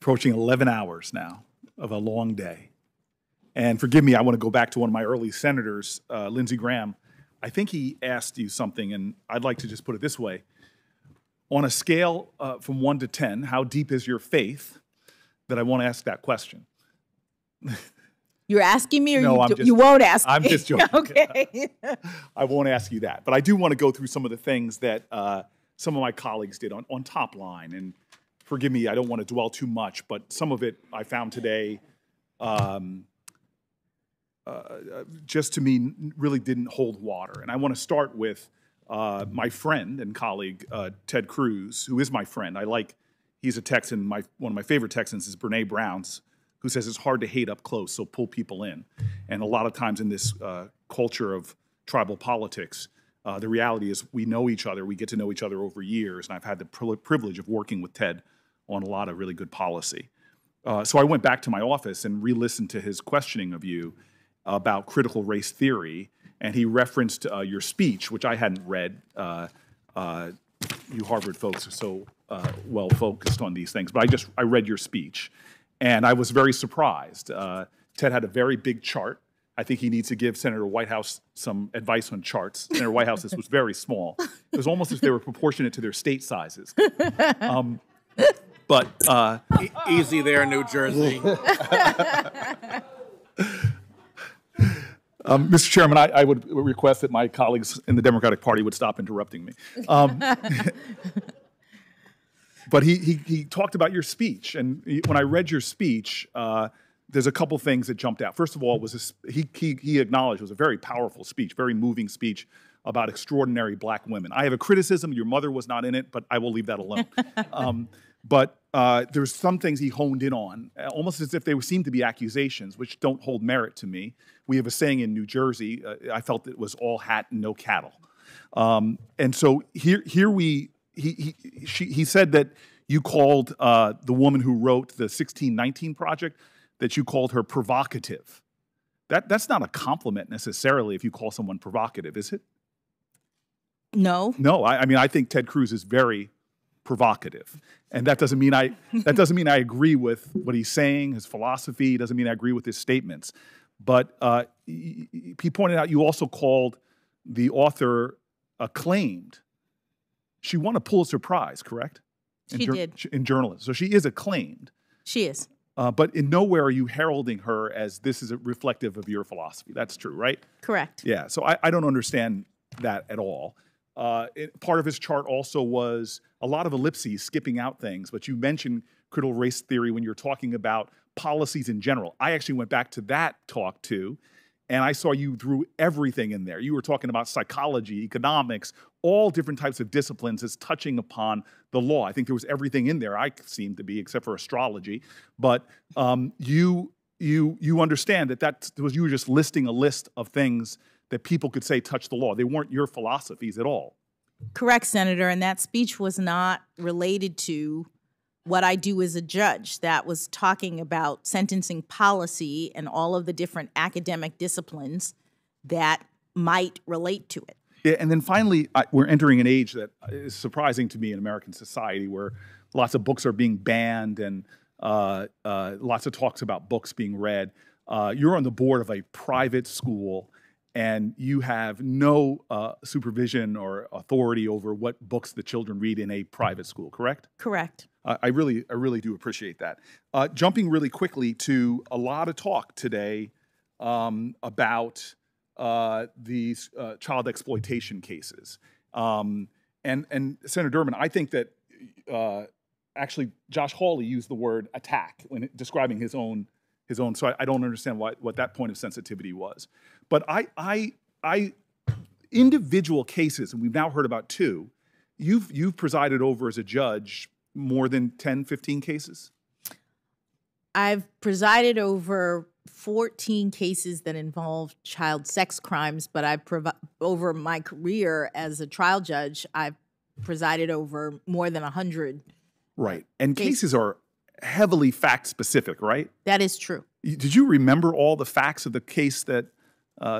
approaching 11 hours now of a long day. And forgive me, I want to go back to one of my early senators, Lindsey Graham. I think he asked you something, and I'd like to just put it this way. On a scale from 1 to 10, how deep is your faith? That I want to ask that question. You're asking me, or no, you won't ask me? I'm just joking. Okay. I won't ask you that. But I do want to go through some of the things that some of my colleagues did on Top Line. And forgive me, I don't want to dwell too much, but some of it I found today just to me really didn't hold water. And I want to start with my friend and colleague, Ted Cruz, who is my friend. He's a Texan. One of my favorite Texans is Brene Brown's, who says it's hard to hate up close, so pull people in. And a lot of times in this culture of tribal politics, the reality is we know each other. We get to know each other over years, and I've had the privilege of working with Ted on a lot of really good policy. So I went back to my office and re-listened to his questioning of you about critical race theory, and he referenced your speech, which I hadn't read. You Harvard folks are so well focused on these things, but I read your speech, and I was very surprised. Ted had a very big chart. I think he needs to give Senator Whitehouse some advice on charts. Senator Whitehouse's was very small. It was almost as if they were proportionate to their state sizes. Easy there, New Jersey. Mr. Chairman, I would request that my colleagues in the Democratic Party would stop interrupting me. But he talked about your speech, and when I read your speech, there's a couple things that jumped out. First of all, he acknowledged it was a very powerful speech, very moving speech about extraordinary black women. I have a criticism. Your mother was not in it, but I will leave that alone. But there's some things he honed in on, almost as if they seemed to be accusations, which don't hold merit to me. We have a saying in New Jersey, I felt it was all hat and no cattle. And so he said that you called the woman who wrote the 1619 Project, that you called her provocative. That's not a compliment necessarily if you call someone provocative, is it? No. No, I mean, I think Ted Cruz is very provocative. And that doesn't mean I agree with what he's saying, his philosophy. It doesn't mean I agree with his statements. But he pointed out you also called the author acclaimed. She won a Pulitzer Prize, correct? She did. In journalism. So she is acclaimed. She is. But in nowhere are you heralding her as this is reflective of your philosophy. That's true, right? Correct. Yeah, so I don't understand that at all. Part of his chart also was a lot of ellipses, skipping out things, but you mentioned critical race theory when you're talking about policies in general. I actually went back to that talk too, and I saw you threw everything in there. You were talking about psychology, economics, all different types of disciplines as touching upon the law. I think there was everything in there, I seem to be, except for astrology. But you understand that you were just listing a list of things that people could say touch the law. They weren't your philosophies at all. Correct, Senator. And that speech was not related to what I do as a judge. That was talking about sentencing policy and all of the different academic disciplines that might relate to it. Yeah, and then finally, we're entering an age that is surprising to me in American society where lots of books are being banned and lots of talks about books being read. You're on the board of a private school, and you have no supervision or authority over what books the children read in a private school, correct? Correct. I really do appreciate that. Jumping really quickly to a lot of talk today about these child exploitation cases. And Senator Durbin, I think that actually Josh Hawley used the word attack when describing his own. So I don't understand what that point of sensitivity was. But individual cases, and we've now heard about two, you've presided over as a judge more than 10, 15 cases? I've presided over 14 cases that involve child sex crimes, but over my career as a trial judge, I've presided over more than 100. Right. And cases are heavily fact-specific, right? That is true. Did you remember all the facts of the case that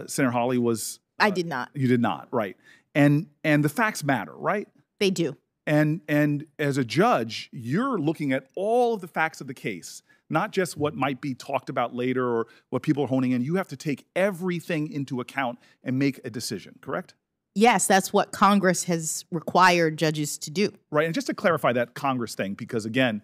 Senator Hawley was? I did not. You did not, right. And the facts matter, right? They do. And as a judge, you're looking at all of the facts of the case, not just what might be talked about later or what people are honing in. You have to take everything into account and make a decision, correct? Yes, that's what Congress has required judges to do. Right. And just to clarify that Congress thing, because again,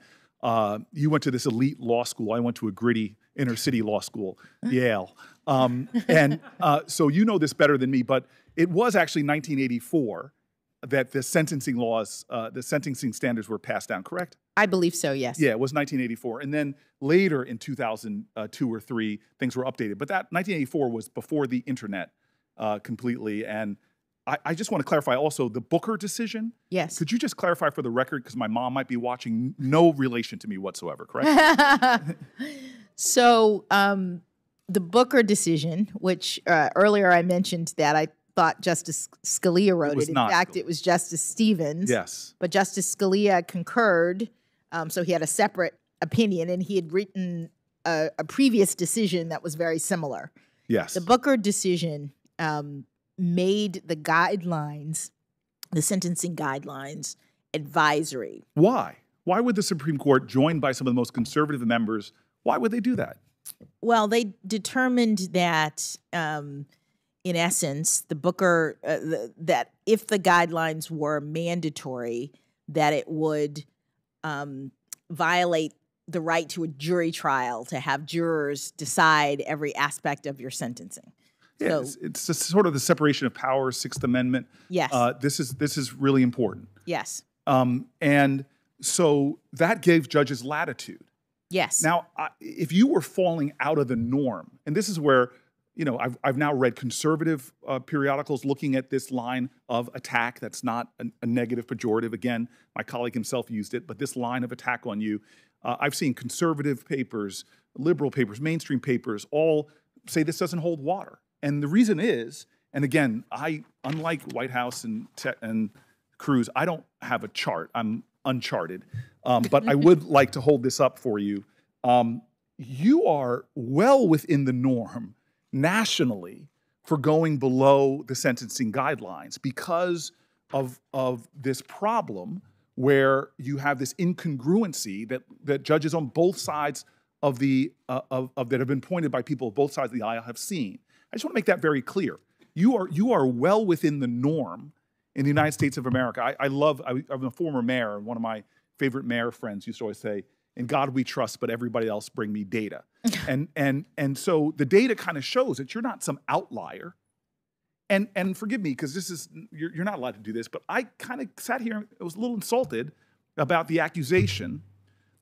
you went to this elite law school. I went to a gritty inner city law school, Yale. So you know this better than me, but it was actually 1984 that the sentencing laws, the sentencing standards were passed down, correct? I believe so, yes. Yeah, it was 1984. And then later in 2002 or 3, things were updated. But that 1984 was before the internet completely. And I just want to clarify also the Booker decision. Yes. Could you just clarify for the record, because my mom might be watching, no relation to me whatsoever, correct? So the Booker decision, which earlier I mentioned that I thought Justice Scalia wrote it. In fact, it was Justice Stevens. Yes. But Justice Scalia concurred, so he had a separate opinion, and he had written a previous decision that was very similar. Yes. The Booker decision made the guidelines, the sentencing guidelines, advisory. Why? Why would the Supreme Court, joined by some of the most conservative members, why would they do that? Well, they determined that, in essence, the Booker, that if the guidelines were mandatory, that it would violate the right to a jury trial to have jurors decide every aspect of your sentencing. Yeah, So, it's sort of the separation of powers, Sixth Amendment. yes, This is really important. yes, And so that gave judges latitude. yes. Now, if you were falling out of the norm, and this is where, I've now read conservative periodicals looking at this line of attack. That's not a negative pejorative. Again, my colleague himself used it, but this line of attack on you, I've seen conservative papers, liberal papers, mainstream papers, all say this doesn't hold water. And the reason is, and again, unlike White House and Cruz, I don't have a chart. I'm uncharted. But I would like to hold this up for you. You are well within the norm nationally for going below the sentencing guidelines because of this problem where you have this incongruency that judges on both sides of that have been pointed by people of both sides of the aisle have seen. I just want to make that very clear. You are well within the norm in the United States of America. I'm a former mayor, and one of my favorite mayor friends used to always say, "In God we trust, but everybody else bring me data." and so the data kind of shows that you're not some outlier. And forgive me, because you're not allowed to do this, but I kind of sat here and was a little insulted about the accusation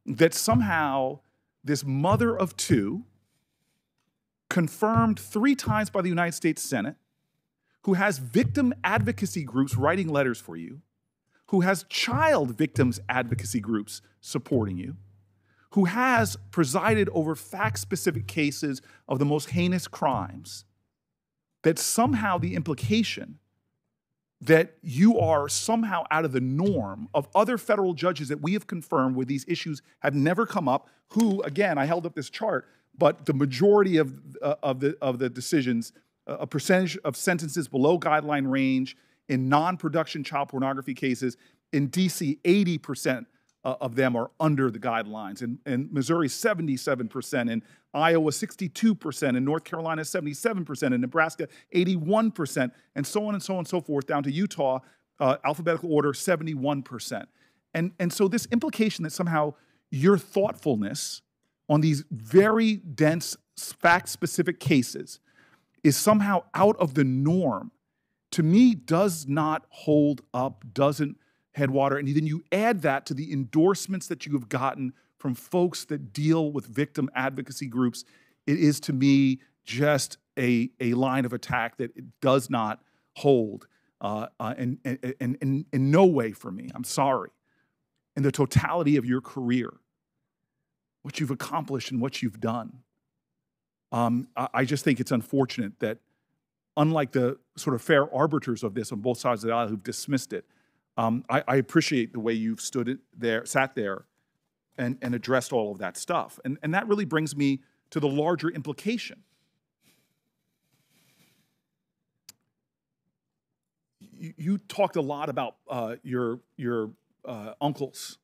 that somehow this mother of two, confirmed 3 times by the United States Senate, who has victim advocacy groups writing letters for you, who has child victims advocacy groups supporting you, who has presided over fact-specific cases of the most heinous crimes, that somehow the implication that you are somehow out of the norm of other federal judges that we have confirmed where these issues have never come up, who, again, I held up this chart, but the majority of the decisions, a percentage of sentences below guideline range in non-production child pornography cases. In D.C., 80% of them are under the guidelines. In Missouri, 77%. In Iowa, 62%. In North Carolina, 77%. In Nebraska, 81%. And so on and so on and so forth, down to Utah, alphabetical order, 71%. And so this implication that somehow your thoughtfulness on these very dense, fact-specific cases is somehow out of the norm, to me, does not hold up, doesn't head water. And then you add that to the endorsements that you have gotten from folks that deal with victim advocacy groups. It is, to me, just a line of attack that it does not hold in no way for me. I'm sorry. In the totality of your career, what you've accomplished and what you've done. I just think it's unfortunate that, unlike the sort of fair arbiters of this on both sides of the aisle who've dismissed it, I appreciate the way you've sat there and addressed all of that stuff. And that really brings me to the larger implication. You talked a lot about your uncles,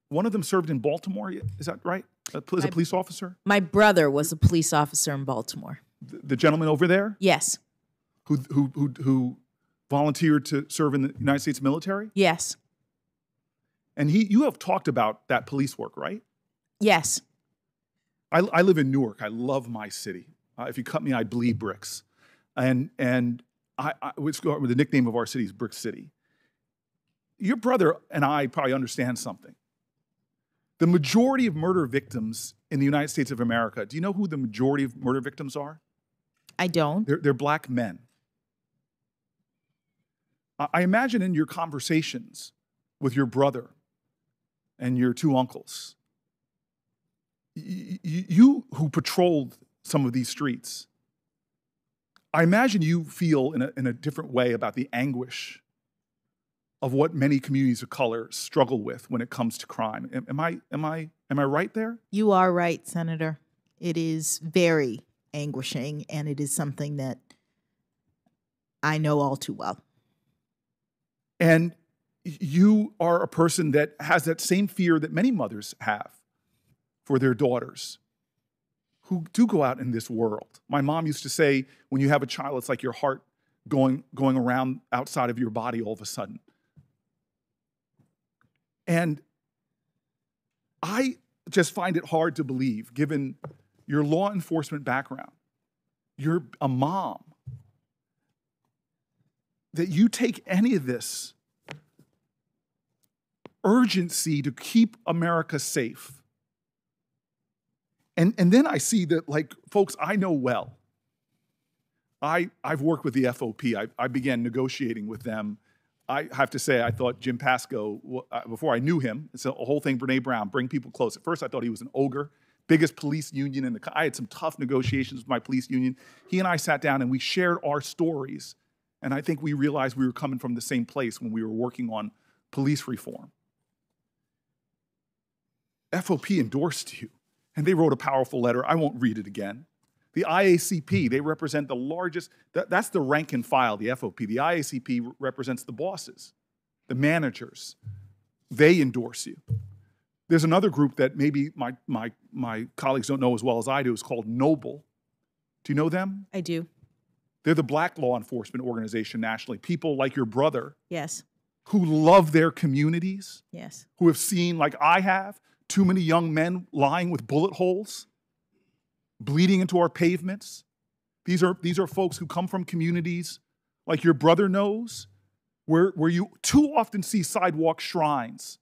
one of them served in Baltimore. Is that right? As a police officer? My brother was a police officer in Baltimore. The gentleman over there? Yes. Who volunteered to serve in the United States military? Yes. And you have talked about that police work, right? Yes. I live in Newark. I love my city. If you cut me, I bleed bricks. And the nickname of our city is Brick City. Your brother and I probably understand something. The majority of murder victims in the United States of America, do you know who the majority of murder victims are? I don't. They're black men. I imagine in your conversations with your brother and your two uncles, you who patrolled some of these streets, I imagine you feel in a different way about the anguish of what many communities of color struggle with when it comes to crime. Am I right there? You are right, Senator. It is very anguishing, and it is something that I know all too well. And you are a person that has that same fear that many mothers have for their daughters who do go out in this world. My mom used to say, when you have a child, it's like your heart going around outside of your body all of a sudden. And I just find it hard to believe, given your law enforcement background, you're a mom, that you take any of this urgency to keep America safe. And then I see that, like, folks I know well. I've worked with the FOP. I began negotiating with them. I have to say, I thought Jim Pascoe, before I knew him, it's a whole thing, Brene Brown, bring people close. At first, I thought he was an ogre, biggest police union in the country. I had some tough negotiations with my police union. He and I sat down and we shared our stories. And I think we realized we were coming from the same place when we were working on police reform. FOP endorsed you, and they wrote a powerful letter. I won't read it again. The IACP, they represent the largest, that's the rank and file, the FOP. The IACP represents the bosses, the managers. They endorse you. There's another group that maybe my colleagues don't know as well as I do. It's called Noble. Do you know them? I do. They're the black law enforcement organization nationally. People like your brother. Yes. Who love their communities. Yes. Who have seen, like I have, too many young men lying with bullet holes, bleeding into our pavements. These are folks who come from communities like your brother knows, where you too often see sidewalk shrines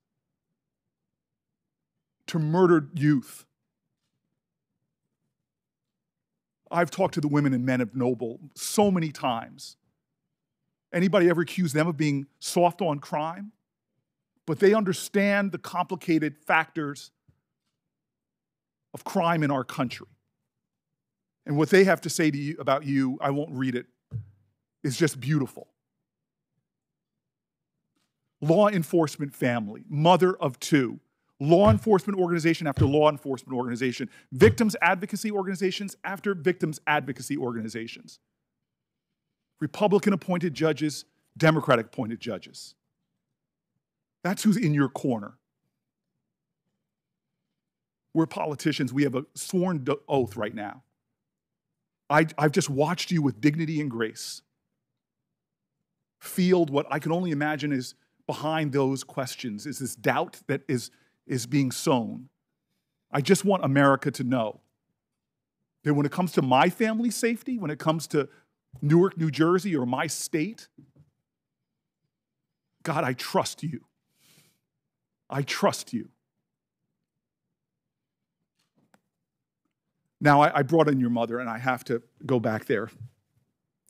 to murdered youth. I've talked to the women and men of Noble so many times. Anybody ever accuse them of being soft on crime? But they understand the complicated factors of crime in our country. And what they have to say to you about you, I won't read it, is just beautiful. Law enforcement family, mother of two, law enforcement organization after law enforcement organization, victims advocacy organizations after victims advocacy organizations, Republican appointed judges, Democratic appointed judges. That's who's in your corner. We're politicians. We have a sworn oath right now. I've just watched you with dignity and grace field what I can only imagine is behind those questions, is this doubt that is being sown. I just want America to know that when it comes to my family's safety, when it comes to Newark, New Jersey, or my state, God, I trust you. I trust you. Now, I brought in your mother, and I have to go back there.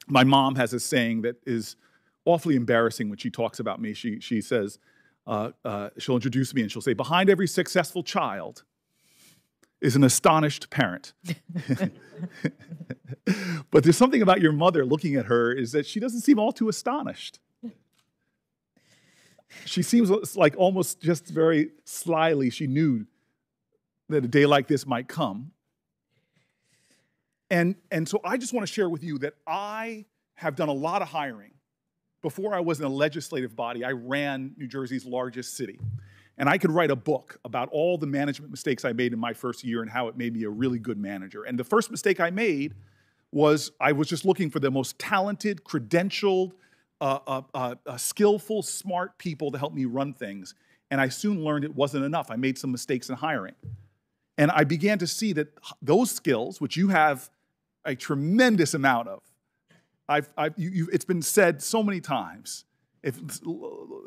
My mom has a saying that is awfully embarrassing when she talks about me. She says, she'll introduce me, and she'll say, behind every successful child is an astonished parent. But there's something about your mother, looking at her, is that she doesn't seem all too astonished. She seems like almost just very slyly she knew that a day like this might come. And so I just want to share with you that I have done a lot of hiring before I was in a legislative body, I ran New Jersey's largest city. And I could write a book about all the management mistakes I made in my first year and how it made me a really good manager. And the first mistake I made was I was just looking for the most talented, credentialed, skillful, smart people to help me run things. And I soon learned it wasn't enough. I made some mistakes in hiring. And I began to see that those skills, which you have a tremendous amount of, it's been said so many times, if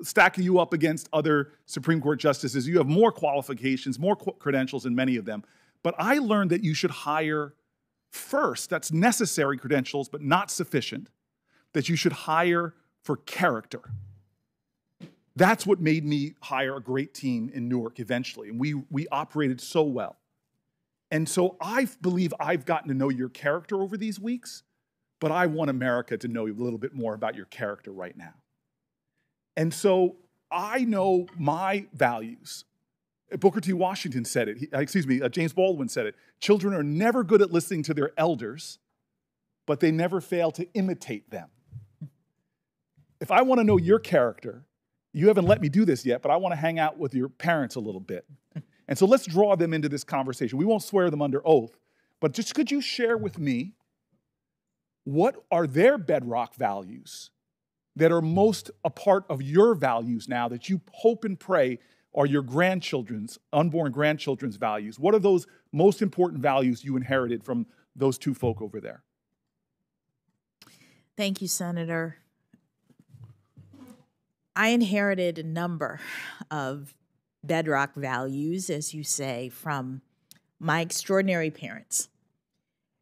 stacking you up against other Supreme Court justices, you have more qualifications, more credentials than many of them. But I learned that you should hire first, that's necessary credentials, but not sufficient, that you should hire for character. That's what made me hire a great team in Newark eventually. And we operated so well. And so I believe I've gotten to know your character over these weeks, but I want America to know a little bit more about your character right now. And so I know my values. Booker T. Washington said it. James Baldwin said it. Children are never good at listening to their elders, but they never fail to imitate them. If I want to know your character, you haven't let me do this yet, but I want to hang out with your parents a little bit. And so let's draw them into this conversation. We won't swear them under oath, but just could you share with me what are their bedrock values that are most a part of your values now that you hope and pray are your grandchildren's, unborn grandchildren's values? What are those most important values you inherited from those two folk over there? Thank you, Senator. I inherited a number of bedrock values, as you say, from my extraordinary parents.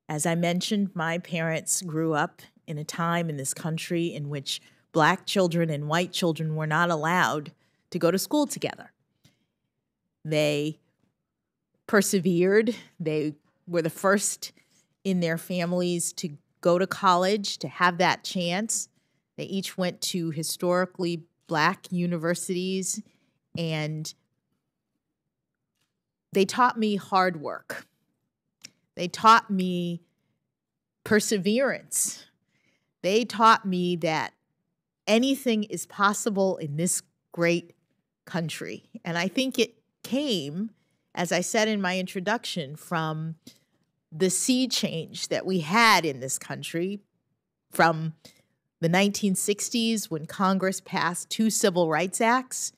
As I mentioned, my parents grew up in a time in this country in which Black children and white children were not allowed to go to school together. They persevered. They were the first in their families to go to college, to have that chance. They each went to historically Black universities, and they taught me hard work. They taught me perseverance. They taught me that anything is possible in this great country. And I think it came, as I said in my introduction, from the sea change that we had in this country from the 1960s when Congress passed 2 Civil Rights Acts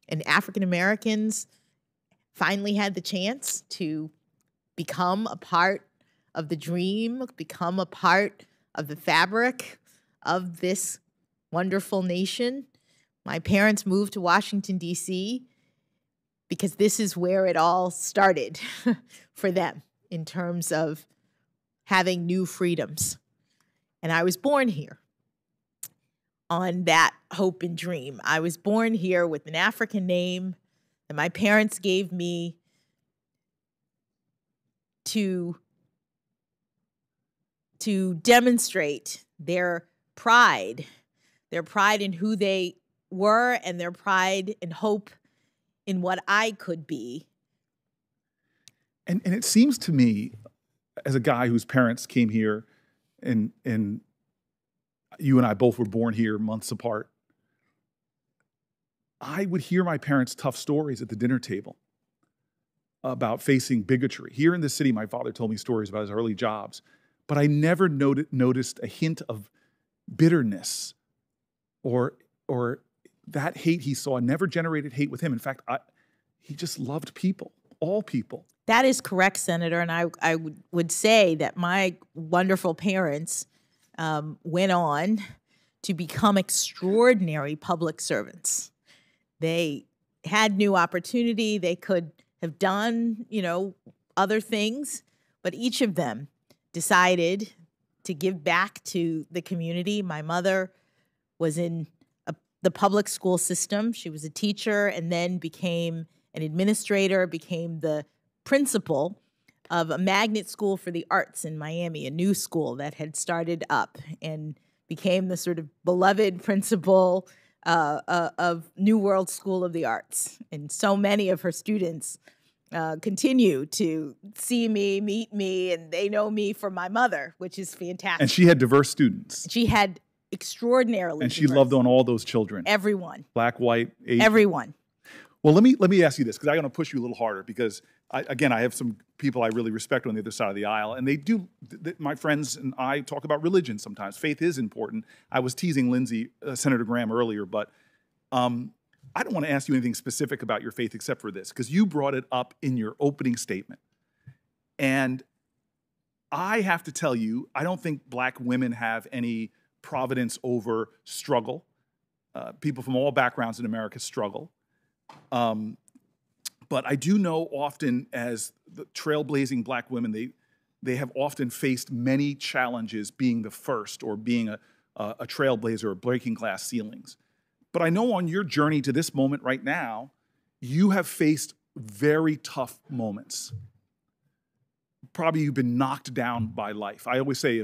and African Americans finally had the chance to become a part of the dream, become a part of the fabric of this wonderful nation. My parents moved to Washington, D.C. because this is where it all started for them in terms of having new freedoms. And I was born here on that hope and dream. I was born here with an African name that my parents gave me to demonstrate their pride in who they were and their pride and hope in what I could be. And it seems to me, as a guy whose parents came here and you and I both were born here months apart, I would hear my parents' tough stories at the dinner table about facing bigotry. Here in the city, my father told me stories about his early jobs, but I never noticed a hint of bitterness or that hate he saw never generated hate with him. In fact, he just loved people, all people. That is correct, Senator, and I would say that my wonderful parents went on to become extraordinary public servants. They had new opportunity. They could have done, other things, but each of them decided to give back to the community. My mother was in the public school system. She was a teacher and then became an administrator, became the principal of a magnet school for the arts in Miami, a new school that had started up, and became the sort of beloved principal of New World School of the Arts. And so many of her students continue to see me, meet me, and they know me from my mother, which is fantastic. And she had diverse students. She had extraordinarily And she diverse. loved on all those children. Everyone. Black, white, Asian. Everyone. Well, let me ask you this, because I'm going to push you a little harder, because I have some people I really respect on the other side of the aisle, and they do. My friends and I talk about religion sometimes. Faith is important. I was teasing Lindsey, Senator Graham earlier, but I don't want to ask you anything specific about your faith except for this, because you brought it up in your opening statement. And I have to tell you, I don't think black women have any providence over struggle. People from all backgrounds in America struggle. But I do know often as the trailblazing black women, they have often faced many challenges being the first or being a trailblazer or breaking glass ceilings. But I know on your journey to this moment right now, you have faced very tough moments. Probably you've been knocked down by life. I always say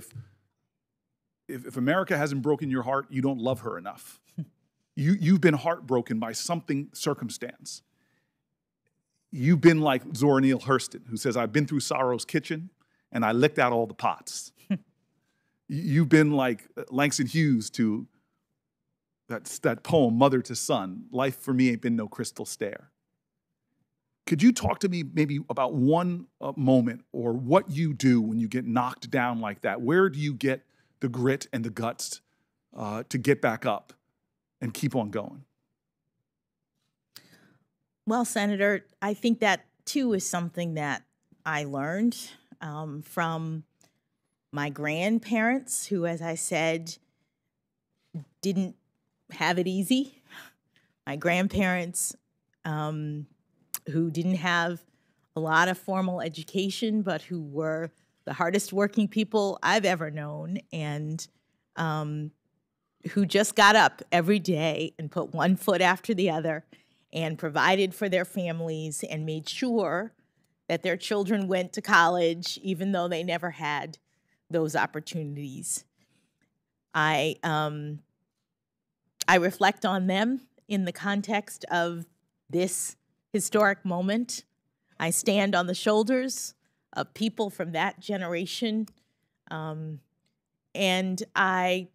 if America hasn't broken your heart, you don't love her enough. You've been heartbroken by something, circumstance. You've been like Zora Neale Hurston, who says, I've been through sorrow's kitchen, and I licked out all the pots. You've been like Langston Hughes to that poem, Mother to Son, life for me ain't been no crystal stair. Could you talk to me maybe about one moment or what you do when you get knocked down like that? Where do you get the grit and the guts to get back up and keep on going? Well, Senator, I think that, too, is something that I learned from my grandparents, who, as I said, didn't have it easy. My grandparents, who didn't have a lot of formal education, but who were the hardest working people I've ever known, and who just got up every day and put one foot after the other and provided for their families and made sure that their children went to college, even though they never had those opportunities. I reflect on them in the context of this historic moment. I stand on the shoulders of people from that generation, and I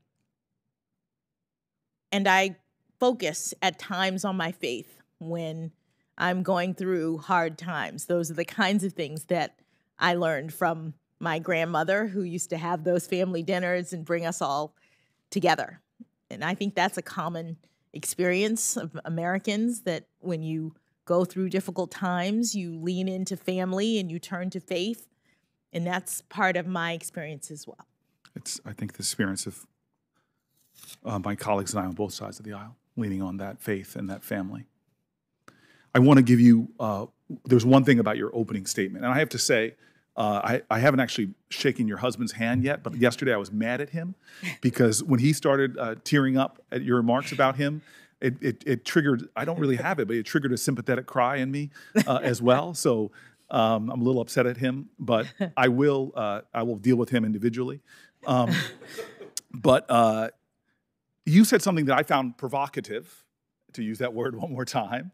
focus at times on my faith when I'm going through hard times. Those are the kinds of things that I learned from my grandmother, who used to have those family dinners and bring us all together. And I think that's a common experience of Americans, that when you go through difficult times, you lean into family and you turn to faith. And that's part of my experience as well. It's, I think, the experience of my colleagues and I on both sides of the aisle, leaning on that faith and that family. I want to give you, there's one thing about your opening statement, and I have to say, I haven't actually shaken your husband's hand yet, but yesterday I was mad at him because when he started tearing up at your remarks about him, it triggered, I don't really have it, but it triggered a sympathetic cry in me as well. So I'm a little upset at him, but I will deal with him individually. But you said something that I found provocative, to use that word one more time.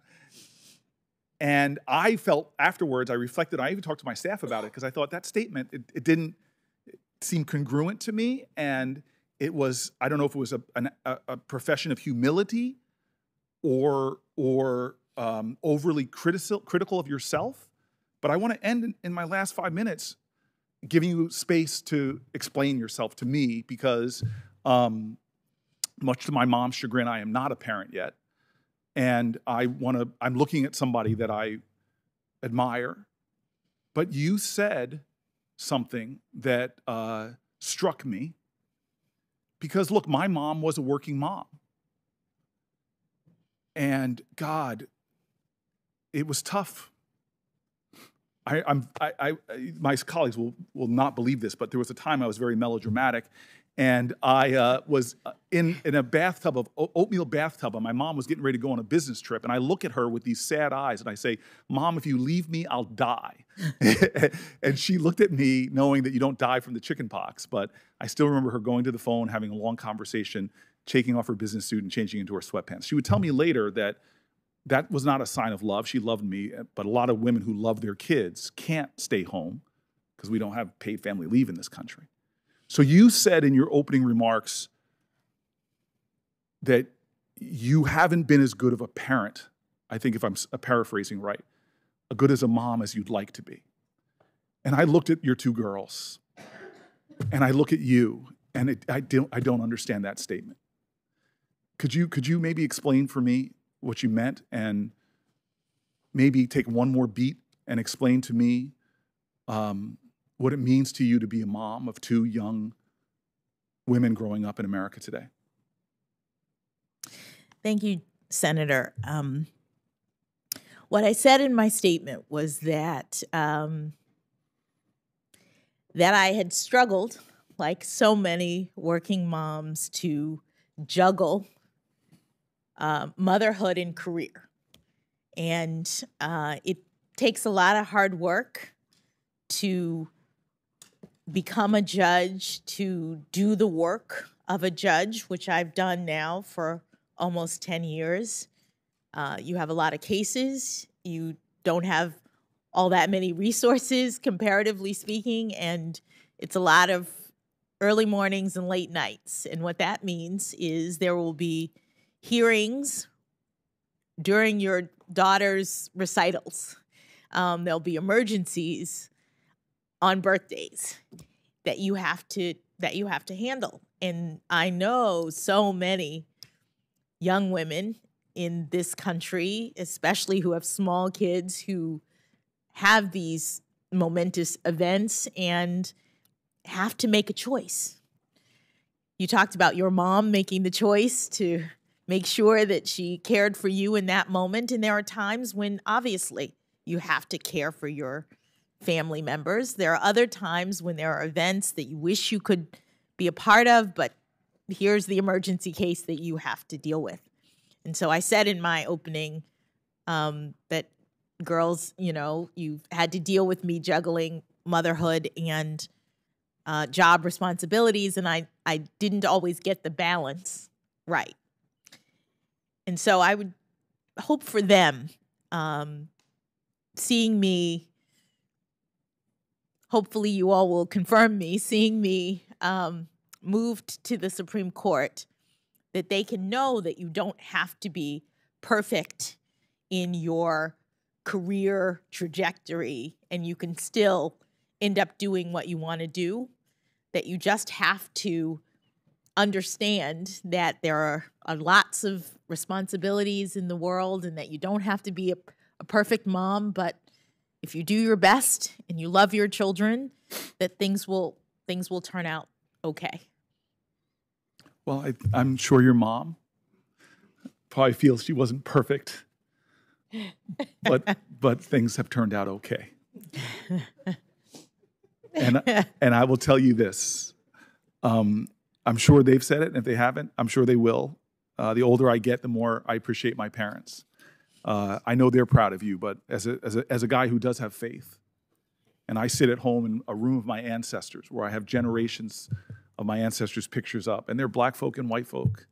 And I felt afterwards, I reflected, I even talked to my staff about it because I thought that statement, it didn't seem congruent to me. And it was, I don't know if it was a profession of humility or overly critical of yourself. But I want to end in my last 5 minutes giving you space to explain yourself to me because much to my mom's chagrin, I am not a parent yet. And I'm looking at somebody that I admire, but you said something that struck me because, look, my mom was a working mom. And God, it was tough. My colleagues will not believe this, but there was a time I was very melodramatic. And I was in a bathtub of oatmeal bathtub, and my mom was getting ready to go on a business trip. And I look at her with these sad eyes, and I say, "Mom, if you leave me, I'll die." And she looked at me, knowing that you don't die from the chicken pox. But I still remember her going to the phone, having a long conversation, taking off her business suit and changing into her sweatpants. She would tell me later that was not a sign of love. She loved me, but a lot of women who love their kids can't stay home because we don't have paid family leave in this country. So you said in your opening remarks, that you haven't been as good of a parent, I think if I'm paraphrasing right, as good as a mom as you'd like to be. And I looked at your two girls, and I look at you, and I don't understand that statement. Could you maybe explain for me what you meant, and maybe take one more beat and explain to me what it means to you to be a mom of two young women growing up in America today? Thank you, Senator. What I said in my statement was that that I had struggled, like so many working moms, to juggle motherhood and career. And it takes a lot of hard work to become a judge, to do the work of a judge, which I've done now for almost 10 years. You have a lot of cases. You don't have all that many resources, comparatively speaking, and it's a lot of early mornings and late nights. And what that means is there will be hearings during your daughter's recitals. There'll be emergencies on birthdays that you have to handle. And I know so many young women in this country, especially who have small kids, who have these momentous events and have to make a choice. You talked about your mom making the choice to make sure that she cared for you in that moment. And there are times when obviously you have to care for your family members. There are other times when there are events that you wish you could be a part of, but here's the emergency case that you have to deal with. And so I said in my opening that girls, you've had to deal with me juggling motherhood and job responsibilities, and I didn't always get the balance right. And so I would hope for them seeing me, hopefully you all will confirm me, seeing me moved to the Supreme Court, that they can know that you don't have to be perfect in your career trajectory and you can still end up doing what you want to do, that you just have to understand that there are lots of responsibilities in the world and that you don't have to be a perfect mom, but if you do your best and you love your children, that things will turn out okay. Well, I'm sure your mom probably feels she wasn't perfect, but things have turned out okay. And I will tell you this. I'm sure they've said it, and if they haven't, I'm sure they will. The older I get, the more I appreciate my parents. I know they're proud of you, but as a guy who does have faith, and I sit at home in a room of my ancestors where I have generations of my ancestors' pictures up, and they're black folk and white folk.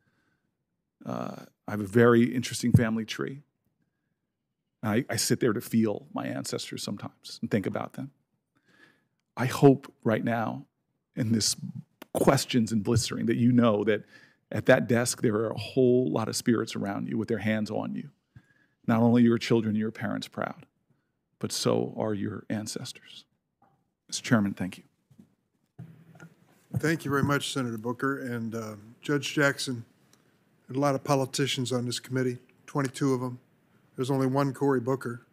I have a very interesting family tree. I sit there to feel my ancestors sometimes and think about them. I hope right now, in this questions and blistering, that you know that at that desk there are a whole lot of spirits around you with their hands on you. Not only your children and your parents proud, but so are your ancestors. Mr. Chairman, thank you. Thank you very much, Senator Booker. And Judge Jackson, there are a lot of politicians on this committee, 22 of them. There's only one Cory Booker.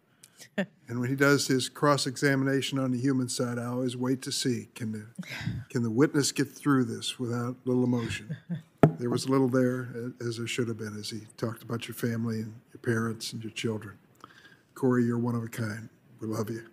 And when he does his cross-examination on the human side, I always wait to see, can the witness get through this without a little emotion? There was a little there, as there should have been, as he talked about your family and your parents and your children. Cory, you're one of a kind. We love you.